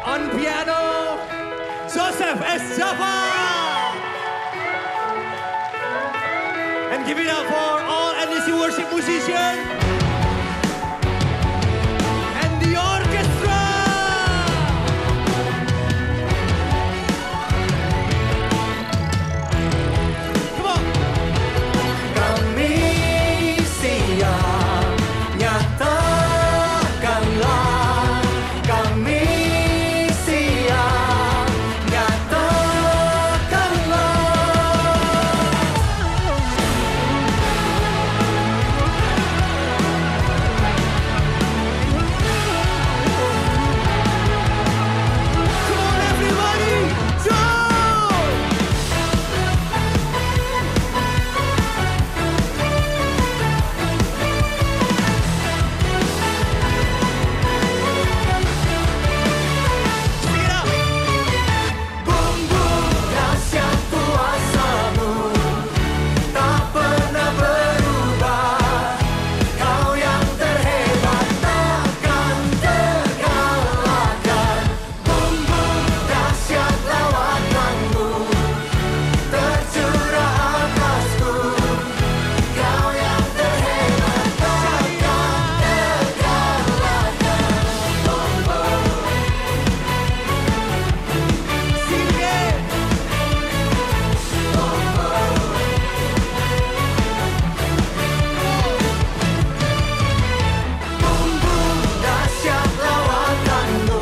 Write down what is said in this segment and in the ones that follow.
On piano, Joseph S. Java. And give it up for all NDC worship musicians. And the orchestra. Come on. Kami siap nyatakanlah, kami siap nyatakanlah. Come on everybody, go! Speak it up. Bumbu dahsyat kuasa-Mu tak pernah berubah. Kau yang terhebat takkan terkalahkan. Bumbu dahsyat lawatan-Mu tercurah atasku. Kau yang terhebat takkan terkalahkan. Sing it. Bumbu dahsyat lawatan-Mu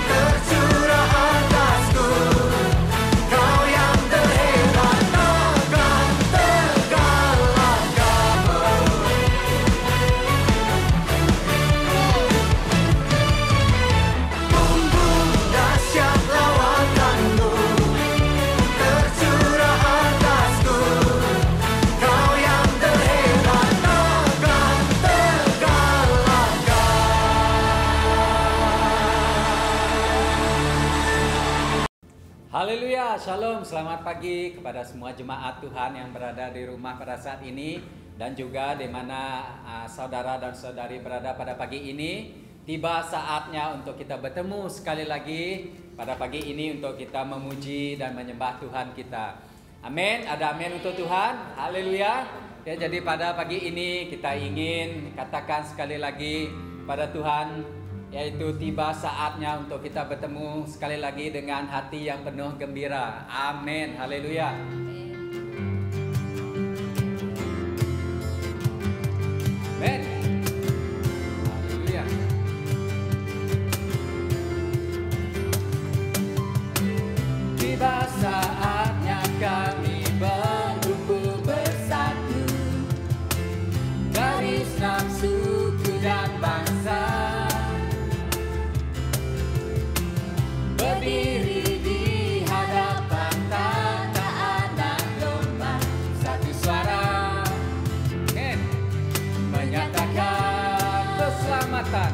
tercurah atasku. Kau yang terhebat takkan terkalahkan. Bumbu dahsyat lawatan-Mu tercurah atasku. Kau yang terhebat takkan terkalahkan. Haleluya, shalom, selamat pagi kepada semua jemaat Tuhan yang berada di rumah pada saat ini dan juga di mana saudara dan saudari berada pada pagi ini. Tiba saatnya untuk kita bertemu sekali lagi pada pagi ini untuk kita memuji dan menyembah Tuhan kita. Amin, ada amin untuk Tuhan. Haleluya. Ya, jadi pada pagi ini kita ingin katakan sekali lagi pada Tuhan, yaitu tiba saatnya untuk kita bertemu sekali lagi dengan hati yang penuh gembira. Amin. Haleluya. Amin. Haleluya. Tiba saatnya kami berkumpul bersatu, garis enam suku dan bangsa, berdiri di hadapan tanda anak domba, satu suara menyatakan keselamatan,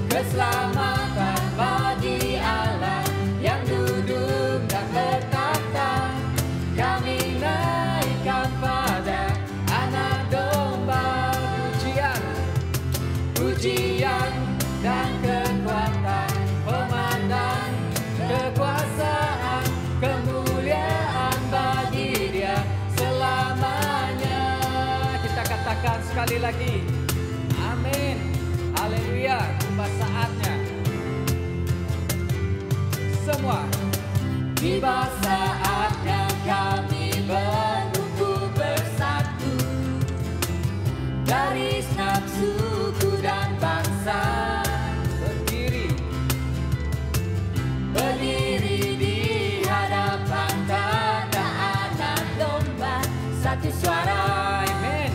keselamatan bagi Allah yang duduk dan bertata. Kami naikkan pada anak domba pujian, pujian dan kekuatan, pemandang kekuasaan, kemuliaan bagi Dia selamanya. Kita katakan sekali lagi, amin, haleluya. Tiba saatnya semua, tiba saatnya kami berkumpul bersatu, dari enam suku dan bangsa, berdiri di hadapan tanda anak domba, satu suara, amin,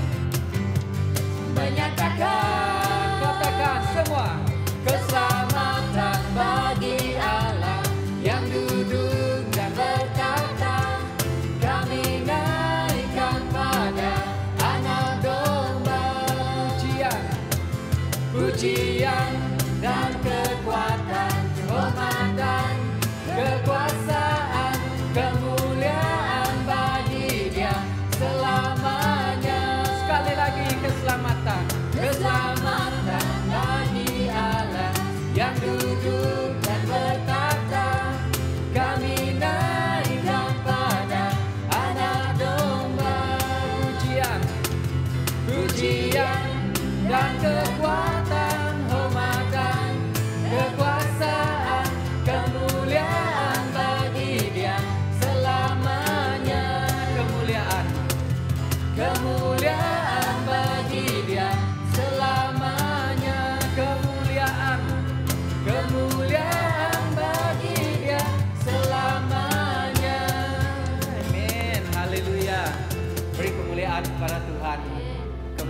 menyatakan, katakan semua, keselamatan bagi Allah yang duduk dan berkata. Kami naikkan pada anak domba pujian, pujian dan kekuatan, pemandang kekuasaan, kemuliaan bagi Dia selamanya. Sekali lagi, keselamatan, keselamatan bagi Allah yang duduk dan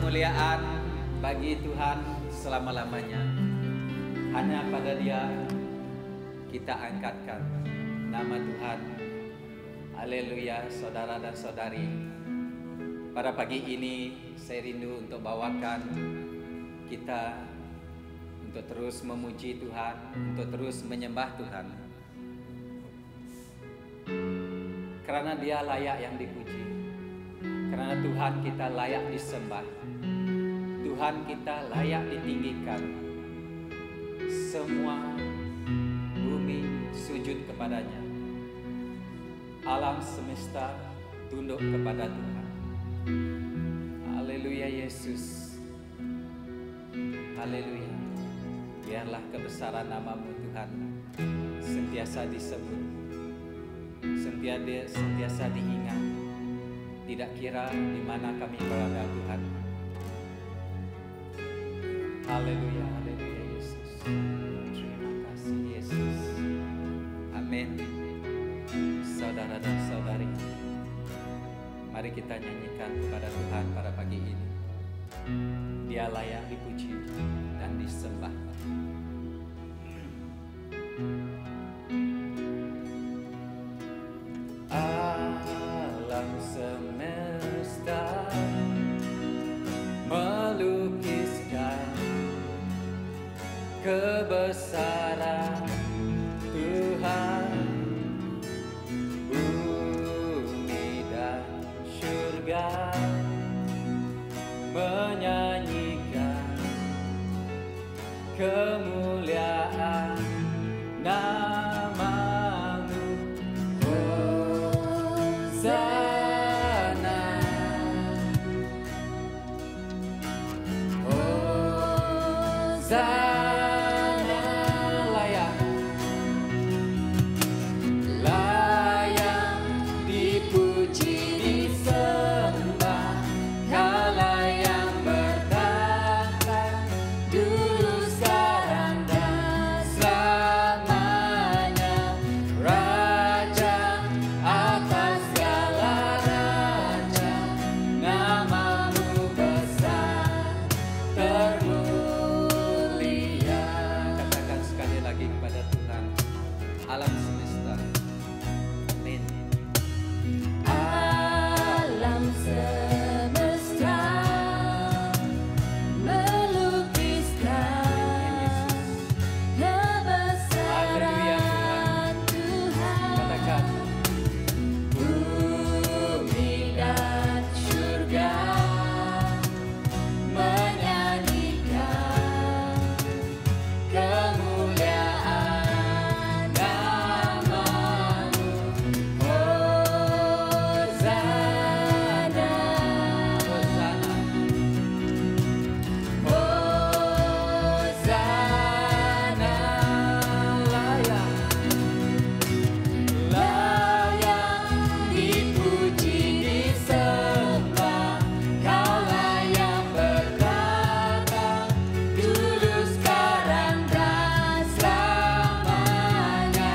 kemuliaan bagi Tuhan selama-lamanya. Hanya pada Dia kita angkatkan nama Tuhan. Haleluya, saudara dan saudari. Pada pagi ini saya rindu untuk bawakan kita untuk terus memuji Tuhan, untuk terus menyembah Tuhan. Karena Dia layak yang dipuji. Karena Tuhan kita layak disembah. Tuhan kita layak ditinggikan. Semua bumi sujud kepadanya. Alam semesta tunduk kepada Tuhan. Haleluya Yesus. Haleluya. Biarlah kebesaran nama-Mu Tuhan sentiasa disebut, sentiasa diingat. Tidak kira di mana kami berada Tuhan. Haleluya, haleluya Yesus. Terima kasih Yesus. Amin. Saudara dan saudari, mari kita nyanyikan kepada Tuhan pada pagi ini. Dia layak dipuji dan disembah. Alam semesta melukiskan kebesaran Tuhan. Bumi dan surga menyanyikan kemuliaan nama-Mu. Hosana, Hosana, layak dipuji disembah. Kaulah yang bertahta dulu sekarang dan selamanya, Raja atas segala raja. Nama-Mu besar termulia. Katakan sekali lagi kepada Tuhan, alam semesta. Amin. Alam semesta melukiskan kebesaran Tuhan. Katakan, Bumi dan surga menyanyikan kemuliaan nama-Mu. Hosana, Hosana, Hosana, layak dipuji disembah. Kaulah yang bertahta dulu sekarang dan selamanya,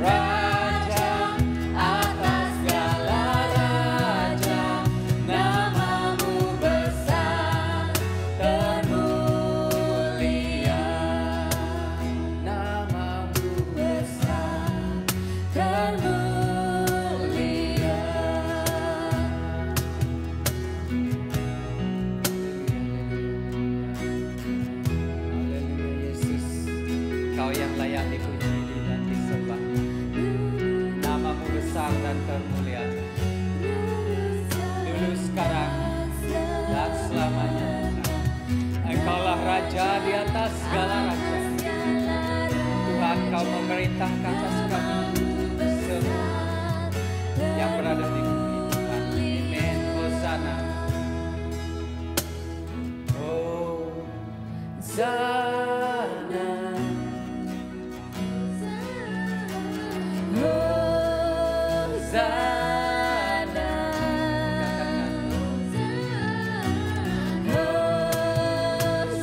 Raja atas segala raja. Nama-Mu besar termulia. Nama-Mu besar termulia. haleluya Yesus. Kau yang layak dipuji dan disembah. Nama-Mu besar dan termulia. Dulu, sekarang, dan selamanya. Engkaulah Raja di atas segala raja. Tuhan, Kau memerintahkan atas kami semua yang berada di bumi Tuhan. Amin. Hosana. Hosana. Hosana,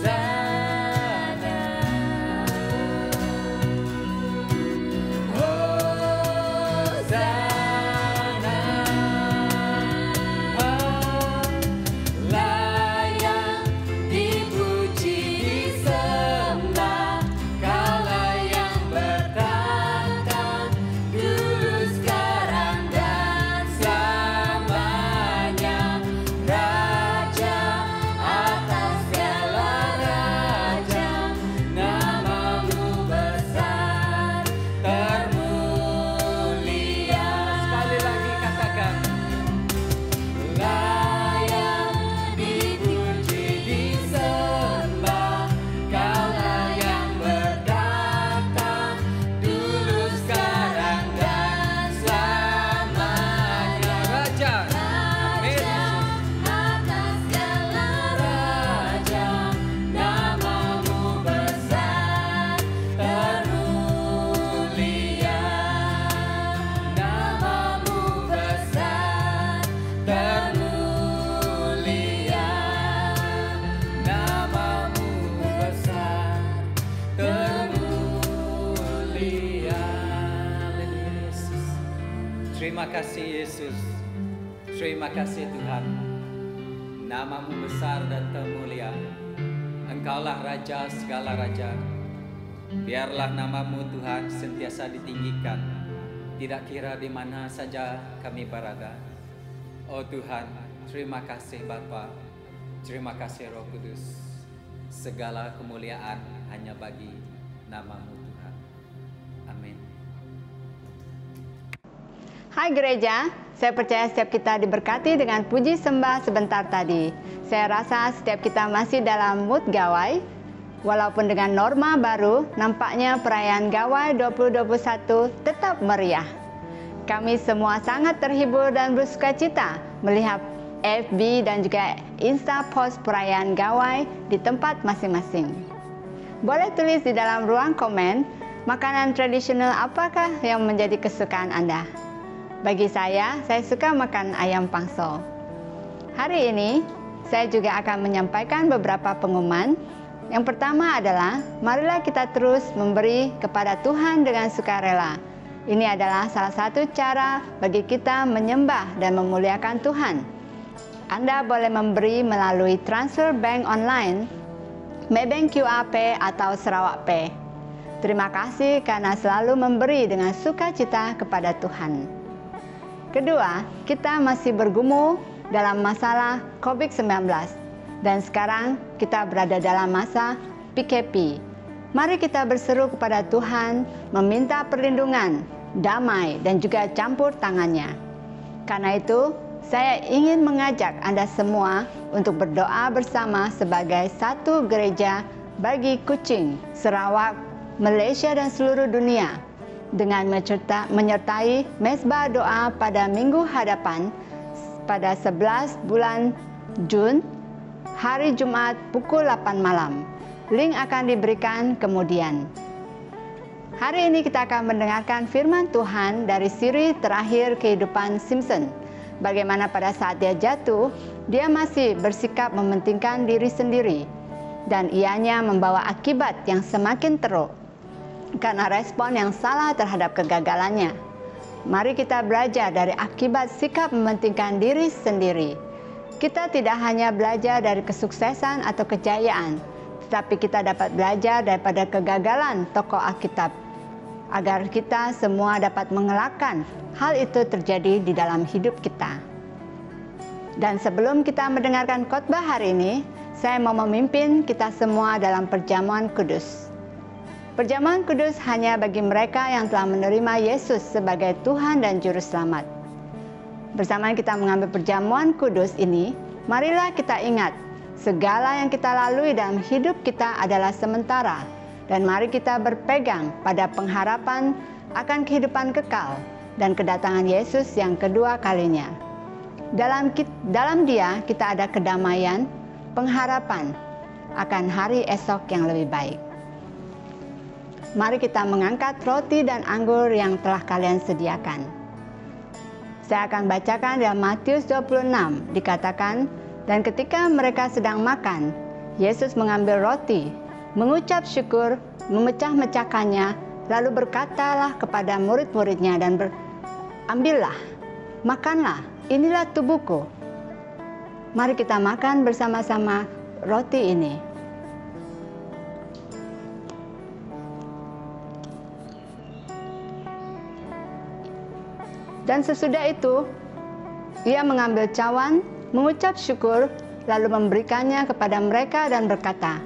Hosana, Hosana, layak Haleluya. Haleluya Yesus. Terima kasih Yesus. Terima kasih Tuhan. Namamu besar dan termulia. Engkaulah Raja segala raja. Biarlah namamu Tuhan sentiasa ditinggikan. Tidak kira di mana saja kami berada. Oh Tuhan, terima kasih Bapa. Terima kasih Roh Kudus. Segala kemuliaan hanya bagi namamu Tuhan. Amin. Hai gereja, saya percaya setiap kita diberkati dengan puji sembah sebentar tadi. Saya rasa setiap kita masih dalam mood gawai. Walaupun dengan norma baru, nampaknya perayaan Gawai 2021 tetap meriah. Kami semua sangat terhibur dan bersukacita melihat FB dan juga Insta post perayaan Gawai di tempat masing-masing. Boleh tulis di dalam ruang komen, makanan tradisional apakah yang menjadi kesukaan Anda? Bagi saya suka makan ayam pangso. Hari ini, saya juga akan menyampaikan beberapa pengumuman. Yang pertama adalah, marilah kita terus memberi kepada Tuhan dengan sukarela. Ini adalah salah satu cara bagi kita menyembah dan memuliakan Tuhan. Anda boleh memberi melalui transfer bank online, Maybank QR Pay atau Sarawak Pay. Terima kasih karena selalu memberi dengan sukacita kepada Tuhan. Kedua, kita masih bergumul dalam masalah COVID-19 dan sekarang kita berada dalam masa PKP. Mari kita berseru kepada Tuhan, meminta perlindungan, damai dan juga campur tangannya. Karena itu, saya ingin mengajak Anda semua untuk berdoa bersama sebagai satu gereja bagi Kuching, Sarawak, Malaysia dan seluruh dunia. Dengan menyertai mesbah doa pada minggu hadapan pada 11 bulan Jun, hari Jumat pukul 8 malam. Link akan diberikan kemudian. Hari ini kita akan mendengarkan firman Tuhan dari siri terakhir kehidupan Simpson. Bagaimana pada saat dia jatuh, dia masih bersikap mementingkan diri sendiri. Dan ianya membawa akibat yang semakin teruk karena respon yang salah terhadap kegagalannya. Mari kita belajar dari akibat sikap mementingkan diri sendiri. Kita tidak hanya belajar dari kesuksesan atau kejayaan, tetapi kita dapat belajar daripada kegagalan tokoh Alkitab, agar kita semua dapat mengelakkan hal itu terjadi di dalam hidup kita. Dan sebelum kita mendengarkan khotbah hari ini, saya mau memimpin kita semua dalam perjamuan kudus. Perjamuan kudus hanya bagi mereka yang telah menerima Yesus sebagai Tuhan dan Juru Selamat. Bersama kita mengambil perjamuan kudus ini, marilah kita ingat, segala yang kita lalui dalam hidup kita adalah sementara. Dan mari kita berpegang pada pengharapan akan kehidupan kekal dan kedatangan Yesus yang kedua kalinya. Dalam Dia kita ada kedamaian, pengharapan akan hari esok yang lebih baik. Mari kita mengangkat roti dan anggur yang telah kalian sediakan. Saya akan bacakan dalam Matius 26, dikatakan, dan ketika mereka sedang makan, Yesus mengambil roti, mengucap syukur, memecah-mecahkannya, lalu berkatalah kepada murid-muridnya dan ambillah, makanlah, inilah tubuhku. Mari kita makan bersama-sama roti ini. Dan sesudah itu, ia mengambil cawan, mengucap syukur, lalu memberikannya kepada mereka dan berkata,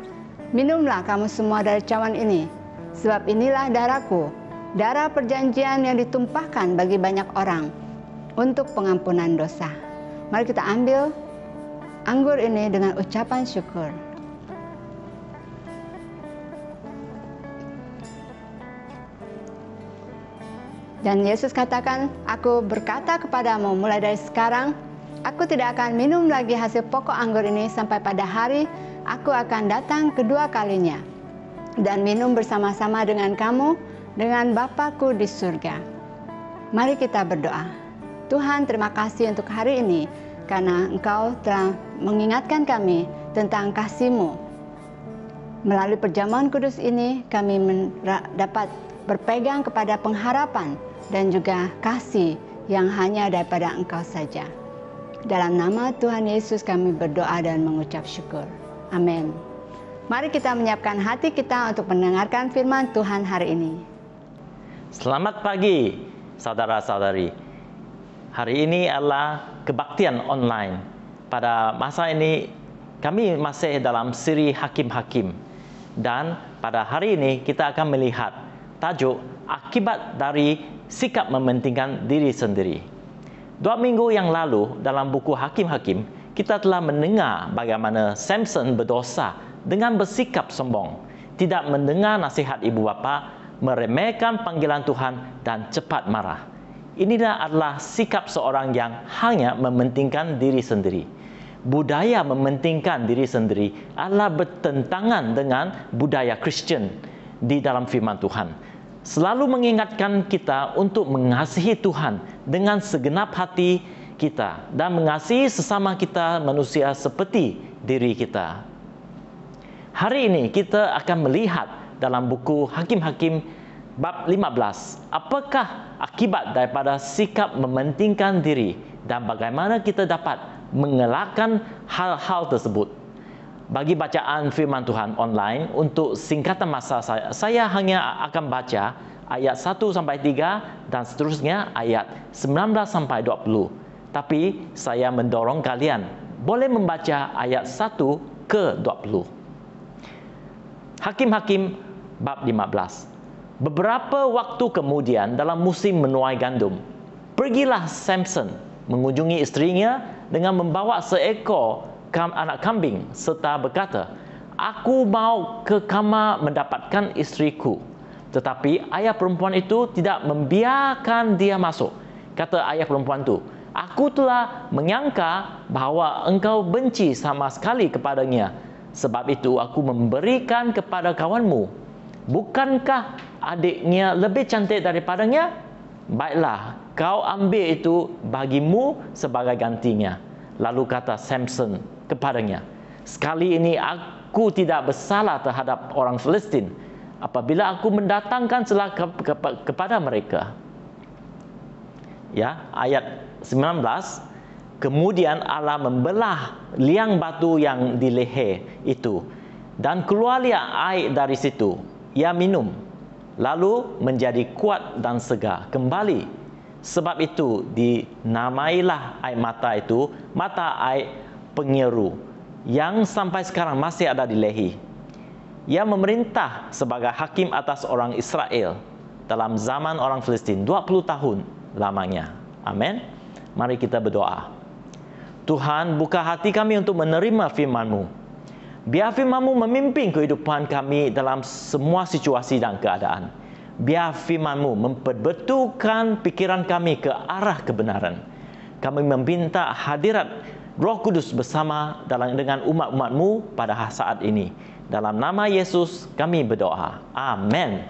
minumlah kamu semua dari cawan ini, sebab inilah darahku, darah perjanjian yang ditumpahkan bagi banyak orang untuk pengampunan dosa. Mari kita ambil anggur ini dengan ucapan syukur. Dan Yesus katakan, aku berkata kepadamu mulai dari sekarang, aku tidak akan minum lagi hasil pokok anggur ini sampai pada hari aku akan datang kedua kalinya dan minum bersama-sama dengan kamu, dengan Bapa-Ku di surga. Mari kita berdoa. Tuhan, terima kasih untuk hari ini, karena Engkau telah mengingatkan kami tentang kasih-Mu. Melalui perjamuan kudus ini, kami dapat berpegang kepada pengharapan dan juga kasih yang hanya daripada Engkau saja. Dalam nama Tuhan Yesus kami berdoa dan mengucap syukur. Amin. Mari kita menyiapkan hati kita untuk mendengarkan firman Tuhan hari ini. Selamat pagi, saudara-saudari. Hari ini adalah kebaktian online. Pada masa ini, kami masih dalam siri Hakim-Hakim. Dan pada hari ini, kita akan melihat tajuk akibat dari sikap mementingkan diri sendiri. 2 minggu yang lalu, dalam buku Hakim-Hakim, kita telah mendengar bagaimana Samson berdosa dengan bersikap sombong, tidak mendengar nasihat ibu bapa, meremehkan panggilan Tuhan dan cepat marah. Inilah adalah sikap seorang yang hanya mementingkan diri sendiri. Budaya mementingkan diri sendiri adalah bertentangan dengan budaya Kristian di dalam firman Tuhan. Selalu mengingatkan kita untuk mengasihi Tuhan dengan segenap hati kita dan mengasihi sesama kita manusia seperti diri kita. Hari ini kita akan melihat dalam buku Hakim-Hakim bab 15, apakah akibat daripada sikap mementingkan diri dan bagaimana kita dapat mengelakkan hal-hal tersebut. Bagi bacaan firman Tuhan online, untuk singkatan masa saya hanya akan baca ayat 1 sampai 3 dan seterusnya ayat 19 sampai 20. Tapi saya mendorong kalian boleh membaca ayat 1 ke 20. Hakim-Hakim bab 15. Beberapa waktu kemudian dalam musim menuai gandum, pergilah Samson mengunjungi istrinya dengan membawa seekor anak kambing serta berkata, "Aku mau ke kamar mendapatkan istriku." Tetapi ayah perempuan itu tidak membiarkan dia masuk. Kata ayah perempuan itu, "Aku telah menyangka bahawa engkau benci sama sekali kepadanya. Sebab itu aku memberikan kepada kawanmu. Bukankah adiknya lebih cantik daripadanya? Baiklah, kau ambil itu bagimu sebagai gantinya." Lalu kata Samson kepadanya, "Sekali ini aku tidak bersalah terhadap orang Filistin apabila aku mendatangkan celaka kepada mereka." Ya, ayat 19. Kemudian Allah membelah liang batu yang di leher itu dan keluarlah air dari situ. Ia minum, lalu menjadi kuat dan segar kembali. Sebab itu dinamailah air mata itu mata air penyeru, yang sampai sekarang masih ada di Lehi. Ia memerintah sebagai hakim atas orang Israel dalam zaman orang Filistin 20 tahun lamanya. Amin. Mari kita berdoa. Tuhan, buka hati kami untuk menerima firman-Mu. Biar firman-Mu memimpin kehidupan kami dalam semua situasi dan keadaan. Biar firman-Mu memperbetulkan pikiran kami ke arah kebenaran. Kami meminta hadirat Roh Kudus bersama dengan umat-umat-Mu pada saat ini. Dalam nama Yesus kami berdoa. Amin.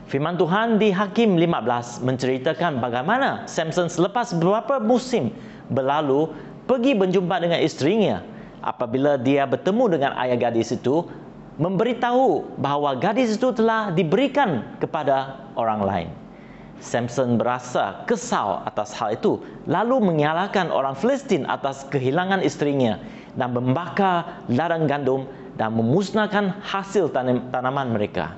Firman Tuhan di Hakim 15 menceritakan bagaimana Samson selepas beberapa musim berlalu pergi berjumpa dengan isterinya. Apabila dia bertemu dengan ayah gadis itu, memberitahu bahawa gadis itu telah diberikan kepada orang lain. Samson berasa kesal atas hal itu, lalu menyalahkan orang Filistin atas kehilangan isterinya dan membakar ladang gandum dan memusnahkan hasil tanaman mereka.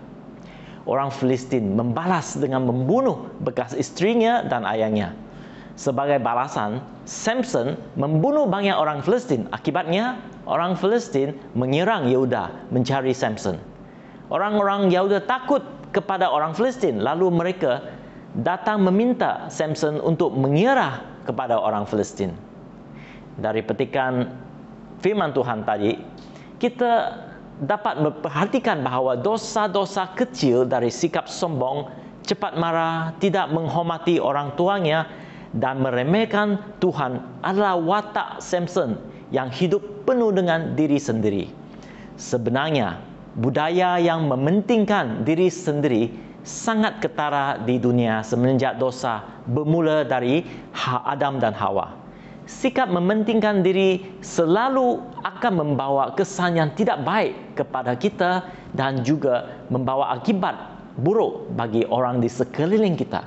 Orang Filistin membalas dengan membunuh bekas isterinya dan ayahnya. Sebagai balasan, Samson membunuh banyak orang Filistin. Akibatnya, orang Filistin menyerang Yehuda mencari Samson. Orang-orang Yehuda takut kepada orang Filistin, lalu mereka datang meminta Samson untuk menyerah kepada orang Filistin. Dari petikan firman Tuhan tadi, kita dapat memperhatikan bahawa dosa-dosa kecil dari sikap sombong, cepat marah, tidak menghormati orang tuanya dan meremehkan Tuhan adalah watak Samson yang hidup penuh dengan diri sendiri. Sebenarnya, budaya yang mementingkan diri sendiri sangat ketara di dunia semenjak dosa bermula dari Adam dan Hawa. Sikap mementingkan diri selalu akan membawa kesan yang tidak baik kepada kita dan juga membawa akibat buruk bagi orang di sekeliling kita.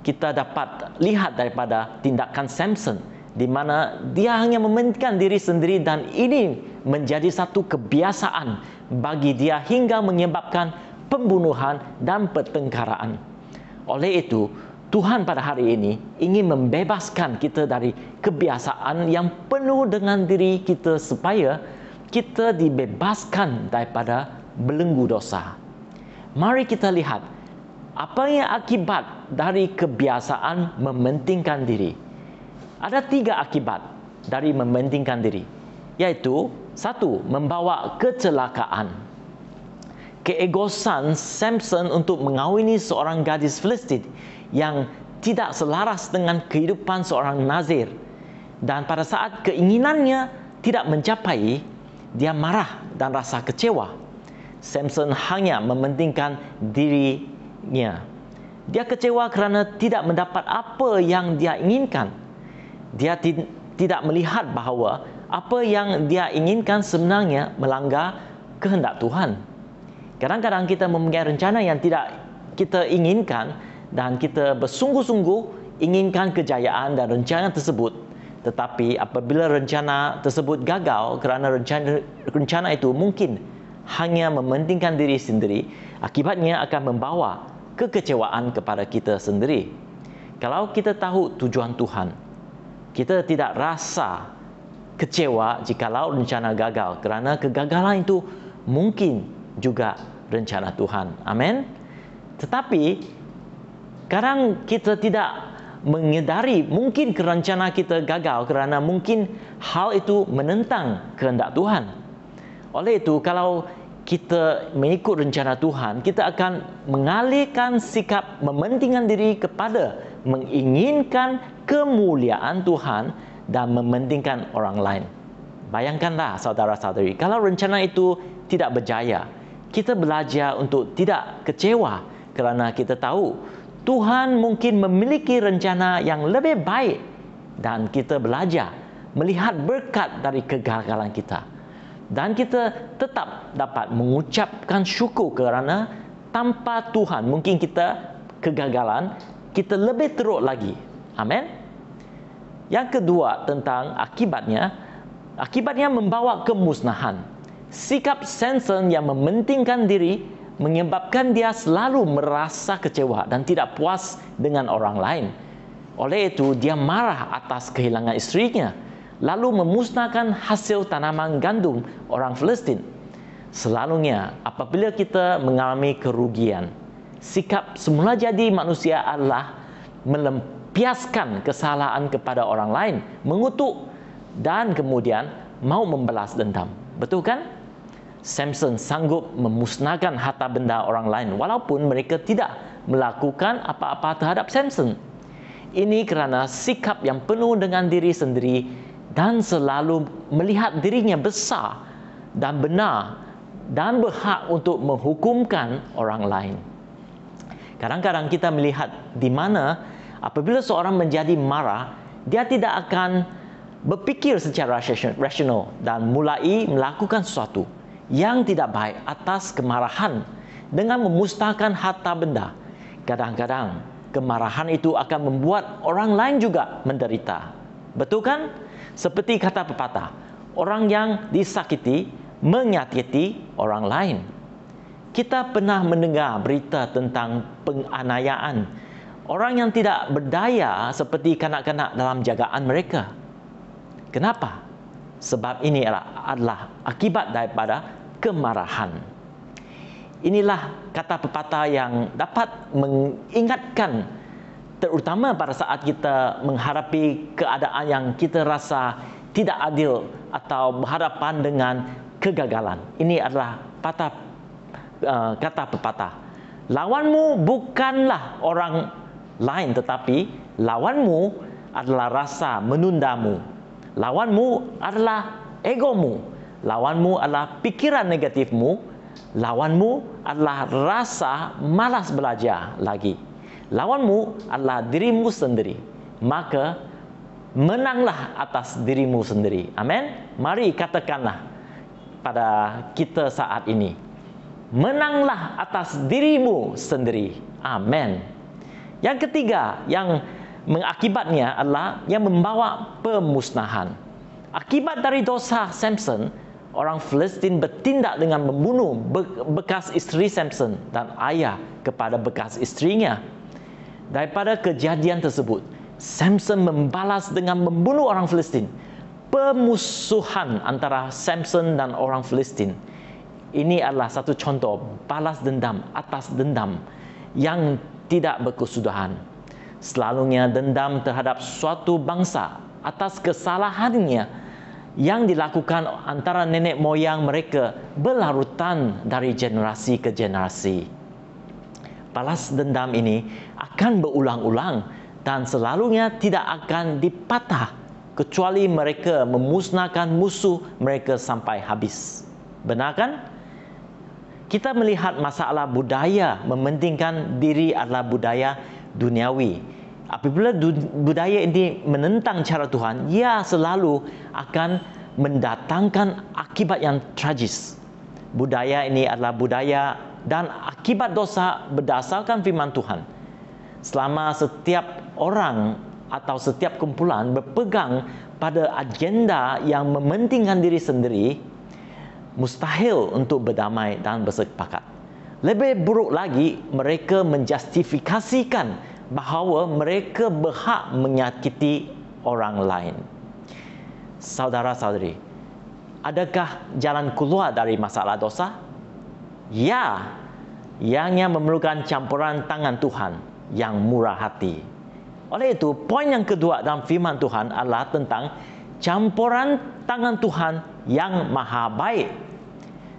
Kita dapat lihat daripada tindakan Samson di mana dia hanya mementingkan diri sendiri dan ini menjadi satu kebiasaan bagi dia hingga menyebabkan pembunuhan dan pertengkaraan. Oleh itu, Tuhan pada hari ini ingin membebaskan kita dari kebiasaan yang penuh dengan diri kita supaya kita dibebaskan daripada belenggu dosa. Mari kita lihat apa yang akibat dari kebiasaan mementingkan diri. Ada 3 akibat dari mementingkan diri, yaitu 1. Membawa kecelakaan. Keegosan Samson untuk mengawini seorang gadis Filistin yang tidak selaras dengan kehidupan seorang Nazir, dan pada saat keinginannya tidak mencapai, dia marah dan rasa kecewa. Samson hanya mementingkan dirinya. Dia kecewa kerana tidak mendapat apa yang dia inginkan. Dia tidak melihat bahawa apa yang dia inginkan sebenarnya melanggar kehendak Tuhan. Kadang-kadang kita mempunyai rencana yang tidak kita inginkan dan kita bersungguh-sungguh inginkan kejayaan dan rencana tersebut. Tetapi apabila rencana tersebut gagal kerana rencana itu mungkin hanya mementingkan diri sendiri, akibatnya akan membawa kekecewaan kepada kita sendiri. Kalau kita tahu tujuan Tuhan, kita tidak rasa kecewa jikalau rencana gagal kerana kegagalan itu mungkin juga rencana Tuhan. Amin. Tetapi kadang kita tidak menyedari mungkin rencana kita gagal kerana mungkin hal itu menentang kehendak Tuhan. Oleh itu, kalau kita mengikut rencana Tuhan, kita akan mengalihkan sikap mementingkan diri kepada menginginkan kemuliaan Tuhan dan mementingkan orang lain. Bayangkanlah saudara-saudari, kalau rencana itu tidak berjaya, kita belajar untuk tidak kecewa kerana kita tahu Tuhan mungkin memiliki rencana yang lebih baik dan kita belajar melihat berkat dari kegagalan kita. Dan kita tetap dapat mengucapkan syukur kerana tanpa Tuhan mungkin kita kegagalan, kita lebih teruk lagi. Amin. Yang kedua tentang akibatnya membawa kemusnahan. Sikap Samson yang mementingkan diri menyebabkan dia selalu merasa kecewa dan tidak puas dengan orang lain. Oleh itu, dia marah atas kehilangan istrinya, lalu memusnahkan hasil tanaman gandum orang Filistin. Selalunya, apabila kita mengalami kerugian, sikap semula jadi manusia adalah melampiaskan kesalahan kepada orang lain, mengutuk, dan kemudian mau membalas dendam. Betul kan? Samson sanggup memusnahkan harta benda orang lain walaupun mereka tidak melakukan apa-apa terhadap Samson. Ini kerana sikap yang penuh dengan diri sendiri dan selalu melihat dirinya besar dan benar dan berhak untuk menghukumkan orang lain. Kadang-kadang kita melihat di mana apabila seorang menjadi marah, dia tidak akan berfikir secara rasional dan mulai melakukan sesuatu yang tidak baik atas kemarahan dengan memusnahkan harta benda. Kadang-kadang kemarahan itu akan membuat orang lain juga menderita. Betul kan? Seperti kata pepatah, orang yang disakiti menyakiti orang lain. Kita pernah mendengar berita tentang penganiayaan orang yang tidak berdaya seperti kanak-kanak dalam jagaan mereka. Kenapa? Sebab ini adalah akibat daripada kemarahan. Inilah kata pepatah yang dapat mengingatkan, terutama pada saat kita menghadapi keadaan yang kita rasa tidak adil atau berhadapan dengan kegagalan. Ini adalah kata pepatah. Lawanmu bukanlah orang lain, tetapi lawanmu adalah rasa menundamu. Lawanmu adalah egomu. Lawanmu adalah pikiran negatifmu. Lawanmu adalah rasa malas belajar lagi. Lawanmu adalah dirimu sendiri. Maka menanglah atas dirimu sendiri. Amin. Mari katakanlah pada kita saat ini, menanglah atas dirimu sendiri. Amin. Yang ketiga yang mengakibatnya adalah yang membawa pemusnahan. Akibat dari dosa Samson, orang Filistin bertindak dengan membunuh bekas isteri Samson dan ayah kepada bekas istrinya. Daripada kejadian tersebut, Samson membalas dengan membunuh orang Filistin. Pemusuhan antara Samson dan orang Filistin. Ini adalah satu contoh balas dendam atas dendam yang tidak berkesudahan. Selalunya dendam terhadap suatu bangsa atas kesalahannya yang dilakukan antara nenek moyang mereka berlarutan dari generasi ke generasi. Balas dendam ini akan berulang-ulang dan selalunya tidak akan dipatah kecuali mereka memusnahkan musuh mereka sampai habis. Benar kan? Kita melihat masalah budaya mementingkan diri adalah budaya duniawi. Apabila budaya ini menentang cara Tuhan, ia selalu akan mendatangkan akibat yang tragis. Budaya ini adalah budaya dan akibat dosa berdasarkan firman Tuhan. Selama setiap orang atau setiap kumpulan berpegang pada agenda yang mementingkan diri sendiri, mustahil untuk berdamai dan bersepakat. Lebih buruk lagi, mereka menjustifikasikan bahawa mereka berhak menyakiti orang lain. Saudara-saudari, adakah jalan keluar dari masalah dosa? Ya, ianya memerlukan campuran tangan Tuhan yang murah hati. Oleh itu, poin yang kedua dalam firman Tuhan adalah tentang campuran tangan Tuhan yang maha baik.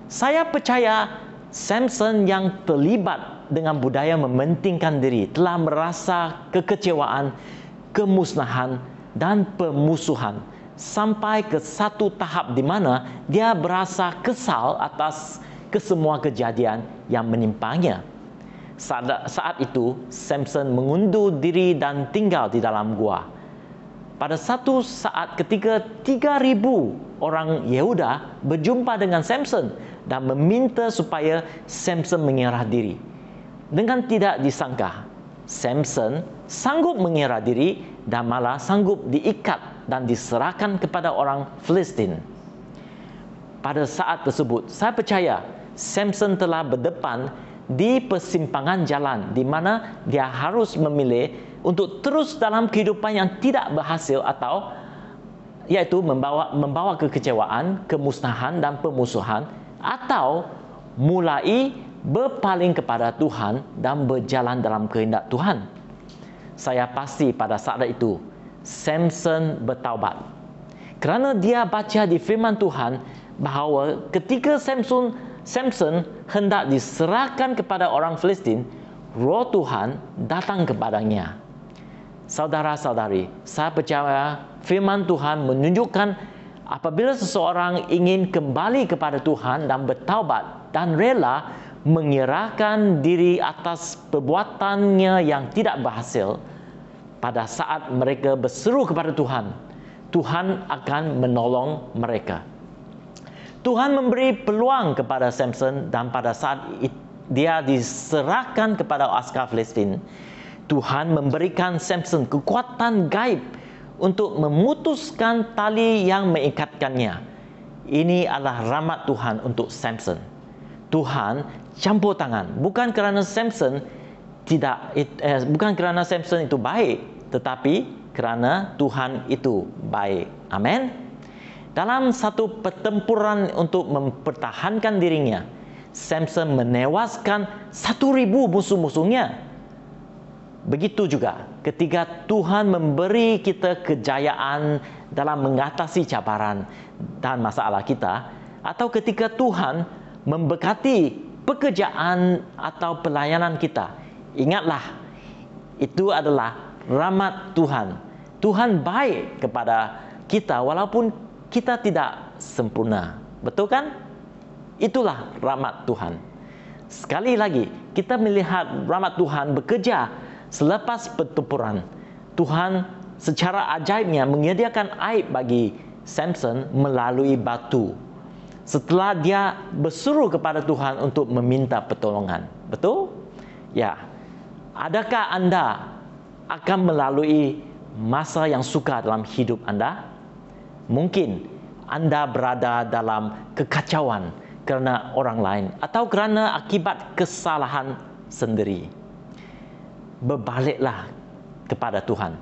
Saya percaya Samson yang terlibat dengan budaya mementingkan diri telah merasa kekecewaan, kemusnahan dan pemusuhan sampai ke satu tahap di mana dia berasa kesal atas kesemua kejadian yang menimpanya. Saat itu Samson mengundur diri dan tinggal di dalam gua. Pada satu saat ketika 3,000 orang Yehuda berjumpa dengan Samson dan meminta supaya Samson menyerah diri. Dengan tidak disangka, Samson sanggup menyerah diri dan malah sanggup diikat dan diserahkan kepada orang Filistin. Pada saat tersebut, saya percaya Samson telah berdepan di persimpangan jalan di mana dia harus memilih untuk terus dalam kehidupan yang tidak berhasil atau iaitu membawa kekecewaan, kemusnahan dan pemusuhan, atau mulai berpaling kepada Tuhan dan berjalan dalam kehendak Tuhan. Saya pasti pada saat itu Samson bertaubat, kerana dia baca di firman Tuhan bahawa ketika Samson hendak diserahkan kepada orang Filistin, roh Tuhan datang kepadanya. Saudara-saudari, saya percaya firman Tuhan menunjukkan apabila seseorang ingin kembali kepada Tuhan dan bertaubat dan rela menyerahkan diri atas perbuatannya yang tidak berhasil, pada saat mereka berseru kepada Tuhan, Tuhan akan menolong mereka. Tuhan memberi peluang kepada Samson dan pada saat dia diserahkan kepada askar Filistin, Tuhan memberikan Samson kekuatan gaib untuk memutuskan tali yang mengikatkannya. Ini adalah rahmat Tuhan untuk Samson. Tuhan campur tangan, bukan kerana Samson itu baik, tetapi kerana Tuhan itu baik. Amin. Dalam satu pertempuran untuk mempertahankan dirinya, Samson menewaskan 1,000 musuh-musuhnya. Begitu juga ketika Tuhan memberi kita kejayaan dalam mengatasi cabaran dan masalah kita, atau ketika Tuhan memberkati pekerjaan atau pelayanan kita, ingatlah itu adalah rahmat Tuhan. Tuhan baik kepada kita walaupun kita tidak sempurna. Betul kan? Itulah rahmat Tuhan. Sekali lagi, kita melihat rahmat Tuhan bekerja selepas pertempuran. Tuhan secara ajaibnya menyediakan air bagi Samson melalui batu. setelah dia berseru kepada Tuhan untuk meminta pertolongan. Betul? Ya. Adakah anda akan melalui masa yang sukar dalam hidup anda? Mungkin anda berada dalam kekacauan kerana orang lain atau kerana akibat kesalahan sendiri. Berbaliklah kepada Tuhan.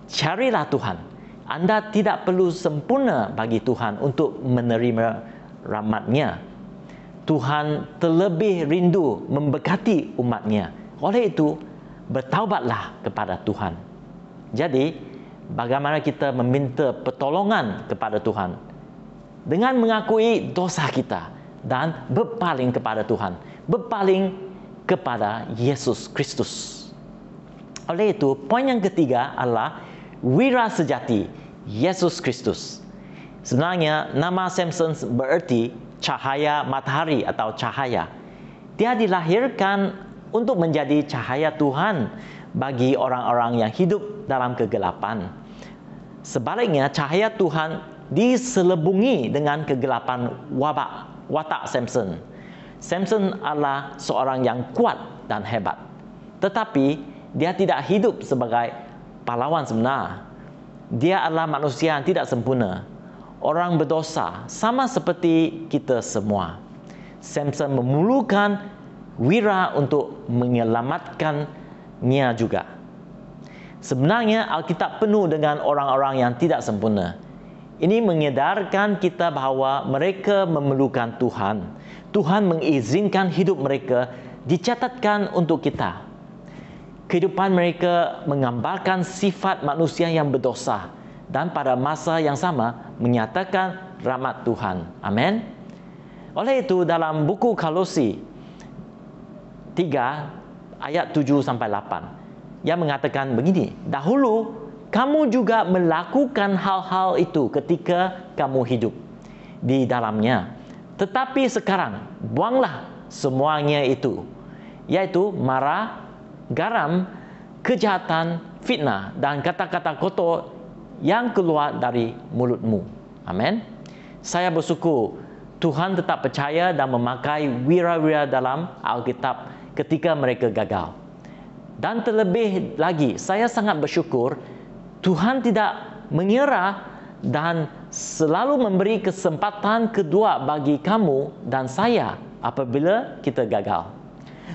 Carilah Tuhan. Anda tidak perlu sempurna bagi Tuhan untuk menerima rahmat-Nya. Tuhan terlebih rindu memberkati umat-Nya. Oleh itu, bertaubatlah kepada Tuhan. Jadi, bagaimana kita meminta pertolongan kepada Tuhan? Dengan mengakui dosa kita dan berpaling kepada Tuhan. Berpaling kepada Yesus Kristus. Oleh itu, poin yang ketiga adalah wira sejati Yesus Kristus. Sebenarnya nama Samson bererti cahaya matahari atau cahaya. Dia dilahirkan untuk menjadi cahaya Tuhan bagi orang-orang yang hidup dalam kegelapan. Sebaliknya, cahaya Tuhan diselubungi dengan kegelapan watak Samson. Samson adalah seorang yang kuat dan hebat. Tetapi dia tidak hidup sebagai pahlawan sebenar. Dia adalah manusia yang tidak sempurna. Orang berdosa sama seperti kita semua. Samson memerlukan wira untuk menyelamatkannya juga. Sebenarnya Alkitab penuh dengan orang-orang yang tidak sempurna. Ini mengedarkan kita bahawa mereka memerlukan Tuhan. Tuhan mengizinkan hidup mereka dicatatkan untuk kita. Kehidupan mereka menggambarkan sifat manusia yang berdosa dan pada masa yang sama menyatakan rahmat Tuhan. Amin. Oleh itu dalam buku Kolose 3 ayat 7 sampai 8 yang mengatakan begini, dahulu kamu juga melakukan hal-hal itu ketika kamu hidup di dalamnya. Tetapi sekarang buanglah semuanya itu, yaitu marah, garam, kejahatan, fitnah dan kata-kata kotor yang keluar dari mulutmu. Amin. Saya bersyukur Tuhan tetap percaya dan memakai wira-wira dalam Alkitab ketika mereka gagal. Dan terlebih lagi, saya sangat bersyukur Tuhan tidak menyerah dan selalu memberi kesempatan kedua bagi kamu dan saya apabila kita gagal.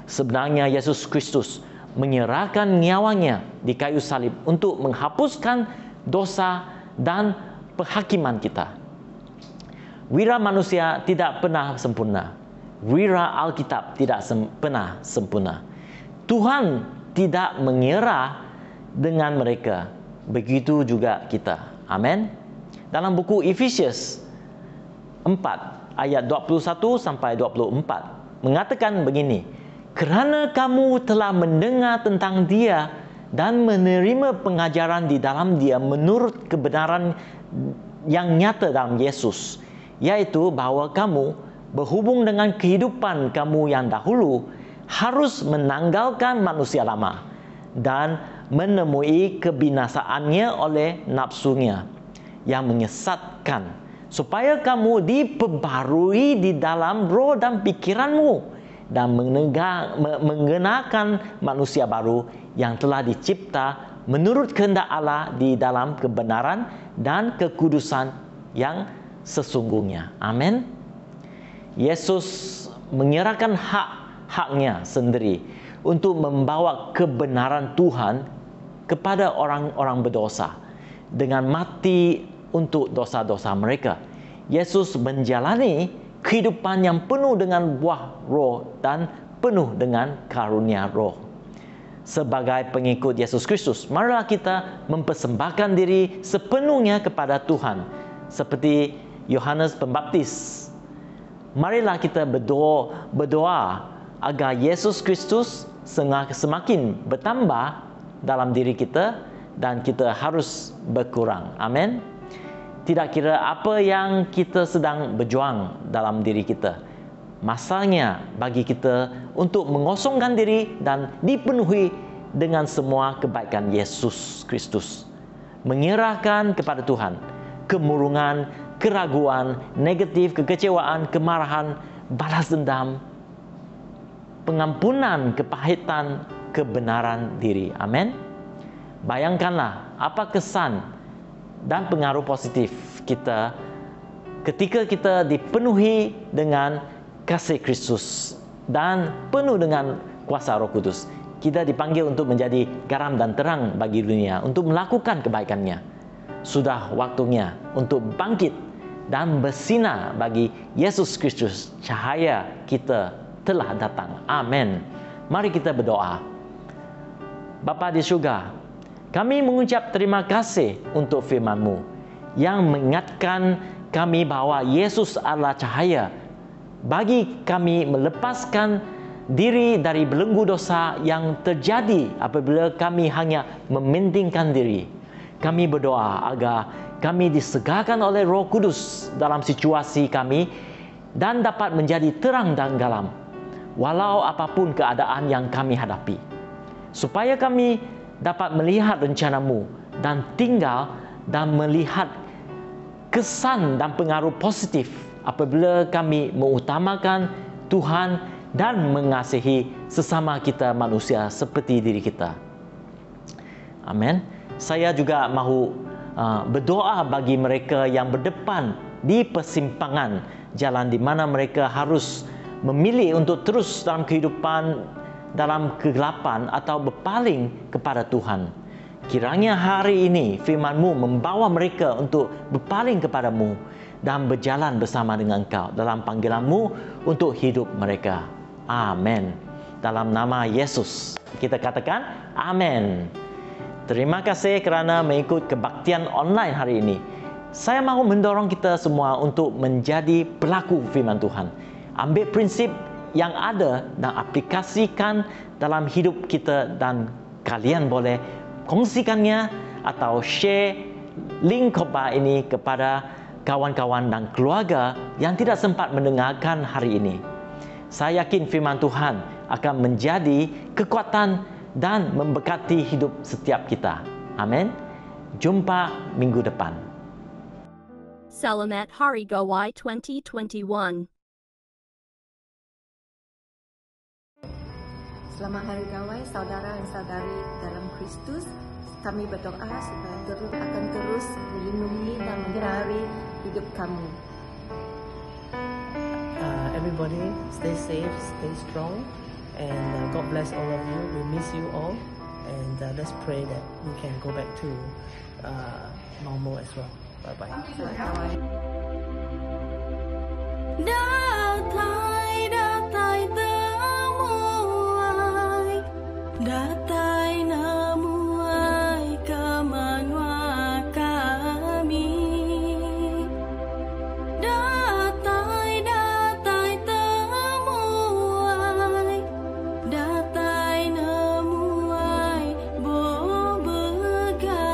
Sebenarnya Yesus Kristus menyerahkan nyawanya di kayu salib untuk menghapuskan dosa dan penghakiman kita. Wira manusia tidak pernah sempurna. Wira Alkitab tidak pernah sempurna. Tuhan tidak menyerah dengan mereka. Begitu juga kita. Amin. Dalam buku Efesius 4 ayat 21 sampai 24 mengatakan begini, kerana kamu telah mendengar tentang Dia dan menerima pengajaran di dalam Dia menurut kebenaran yang nyata dalam Yesus, yaitu bahawa kamu berhubung dengan kehidupan kamu yang dahulu harus menanggalkan manusia lama dan menemui kebinasaannya oleh nafsunya yang menyesatkan, supaya kamu diperbarui di dalam roh dan pikiranmu dan mengenakan manusia baru yang telah dicipta menurut kehendak Allah di dalam kebenaran dan kekudusan yang sesungguhnya. Amin. Yesus menyerahkan hak-haknya sendiri untuk membawa kebenaran Tuhan kepada orang-orang berdosa dengan mati untuk dosa-dosa mereka. Yesus menjalani kehidupan yang penuh dengan buah roh dan penuh dengan karunia roh. Sebagai pengikut Yesus Kristus, marilah kita mempersembahkan diri sepenuhnya kepada Tuhan. Seperti Yohanes Pembaptis, marilah kita berdoa agar Yesus Kristus semakin bertambah dalam diri kita dan kita harus berkurang. Amin. Tidak kira apa yang kita sedang berjuang dalam diri kita, masanya bagi kita untuk mengosongkan diri dan dipenuhi dengan semua kebaikan Yesus Kristus. Menyerahkan kepada Tuhan kemurungan, keraguan, negatif, kekecewaan, kemarahan, balas dendam, pengampunan, kepahitan, kebenaran diri. Amin. Bayangkanlah apa kesan dan pengaruh positif kita ketika kita dipenuhi dengan kasih Kristus dan penuh dengan kuasa Roh Kudus. Kita dipanggil untuk menjadi garam dan terang bagi dunia, untuk melakukan kebaikannya. Sudah waktunya untuk bangkit dan bersinar bagi Yesus Kristus. Cahaya kita telah datang. Amin. Mari kita berdoa. Bapa di syurga, kami mengucap terima kasih untuk firman-Mu yang mengingatkan kami bahwa Yesus adalah cahaya bagi kami melepaskan diri dari belenggu dosa yang terjadi apabila kami hanya mementingkan diri. Kami berdoa agar kami disegarkan oleh Roh Kudus dalam situasi kami dan dapat menjadi terang dan garam walau apapun keadaan yang kami hadapi. Supaya kami dapat melihat rencana-Mu dan tinggal dan melihat kesan dan pengaruh positif apabila kami mengutamakan Tuhan dan mengasihi sesama kita manusia seperti diri kita. Amin. Saya juga mahu berdoa bagi mereka yang berdepan di persimpangan jalan di mana mereka harus memilih untuk terus dalam kehidupan dalam kegelapan atau berpaling kepada Tuhan. Kiranya hari ini firman-Mu membawa mereka untuk berpaling kepada-Mu dan berjalan bersama dengan Engkau dalam panggilan-Mu untuk hidup mereka. Amin. Dalam nama Yesus kita katakan amin. Terima kasih kerana mengikut kebaktian online hari ini. Saya mahu mendorong kita semua untuk menjadi pelaku firman Tuhan. Ambil prinsip yang ada dan aplikasikan dalam hidup kita, dan kalian boleh kongsikannya atau share link khotbah ini kepada kawan-kawan dan keluarga yang tidak sempat mendengarkan hari ini. Saya yakin firman Tuhan akan menjadi kekuatan dan memberkati hidup setiap kita. Amin. Jumpa minggu depan. Selamat Hari Gawai 2021. Selamat Hari Gawai saudara dan saudari dalam Kristus. Kami berdoa supaya Tuhan akan terus melindungi dan menyinari hidup kamu. Everybody stay safe, stay strong, and God bless all of you. We miss you all, and let's pray that we can go back to normal as well. Bye bye. Datai, datai temuai, datai namuai kemanwa kami. Datai, datai temuai, datai namuai bo begawai.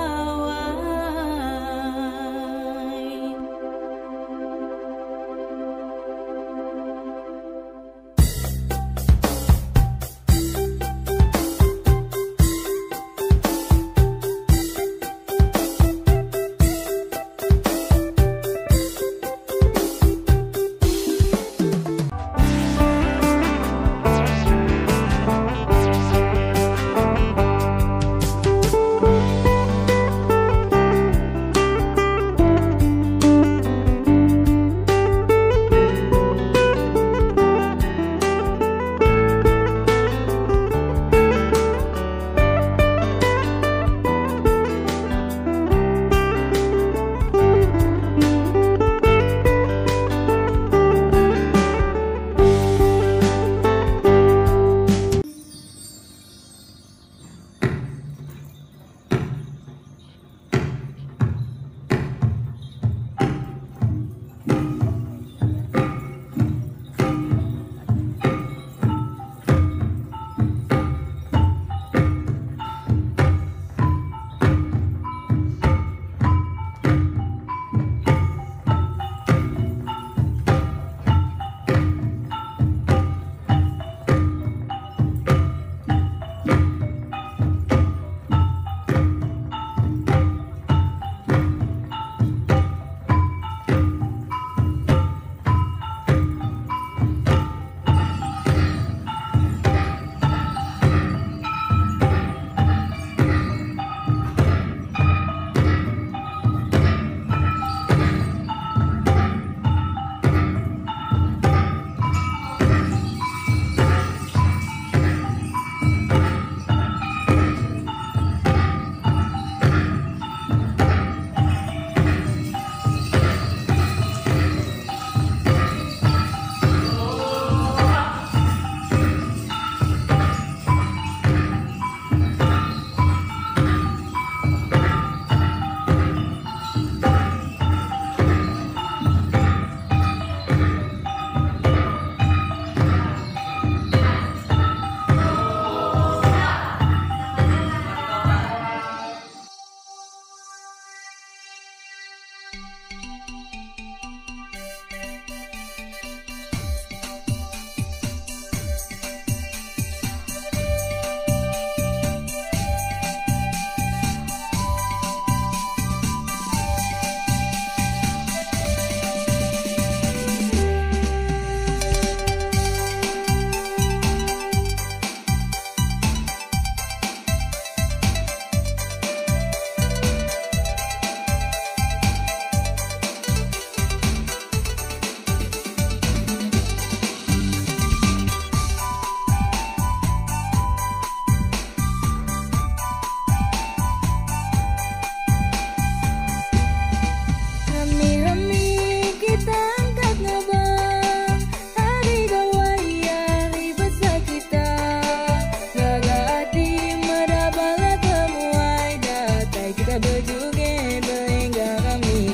berjuge berengga kami.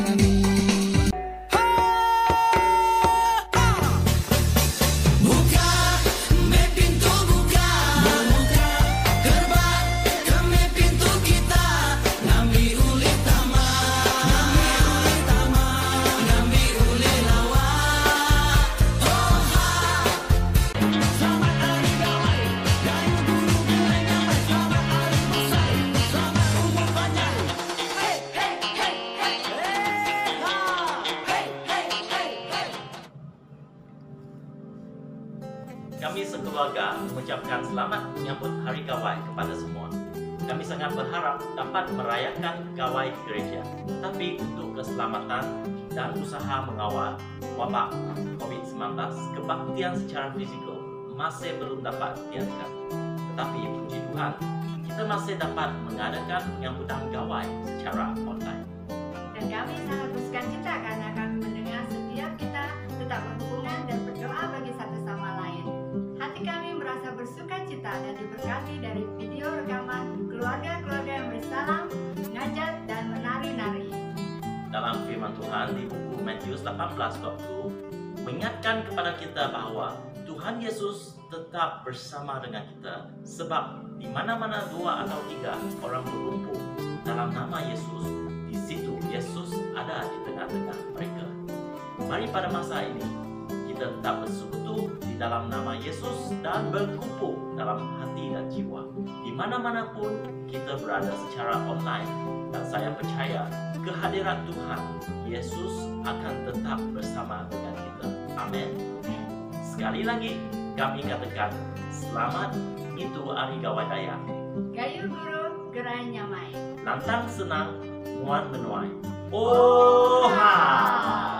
Buka, me pintu buka. Buka, gerbang, kami pintu kita. Nami uli tama. Nami uli tama. Nami uli lawa. Oh ha. Selamat hari gawai. Gayu guru keren gamai. Selamat hari masai. Selamat umur panjang. Hey, hey, hey, hey. Hey, ha. Hey, hey, hey, hey. Kami sekeluarga mengucapkan selamat menyambut Hari Gawai kepada semua. Kami sangat berharap dapat merayakan Gawai gereja, tetapi untuk keselamatan dan usaha mengawal wabak COVID-19, kebaktian secara fisikal masih belum dapat diadakan. Tetapi puji Tuhan, kita masih dapat mengadakan penyambutan Gawai secara online. Dan kami sangat bersukacita karena kami mendengar setiap kita tetap berhubungan dan berdoa bagi satu sama lain. Hati kami merasa bersukacita dan diberkati dari video rekaman keluarga-keluarga yang bersalam, mengajar, dan menari-nari. Dalam firman Tuhan di buku Matius 18:20 mengingatkan kepada kita bahwa Tuhan Yesus tetap bersama dengan kita, sebab di mana-mana 2 atau 3 orang berkumpul dalam nama Yesus, di situ Yesus ada di tengah-tengah mereka. Mari pada masa ini kita tetap bersekutu di dalam nama Yesus dan berkumpul dalam hati dan jiwa. Di mana-mana pun kita berada secara online, dan saya percaya kehadiran Tuhan Yesus akan tetap bersama dengan kita. Amin. Sekali lagi kami katakan selamat itu Hari Gawai Daya. Gayu guru gerai nyamai. Lantang senang muan menuai. Oh ha.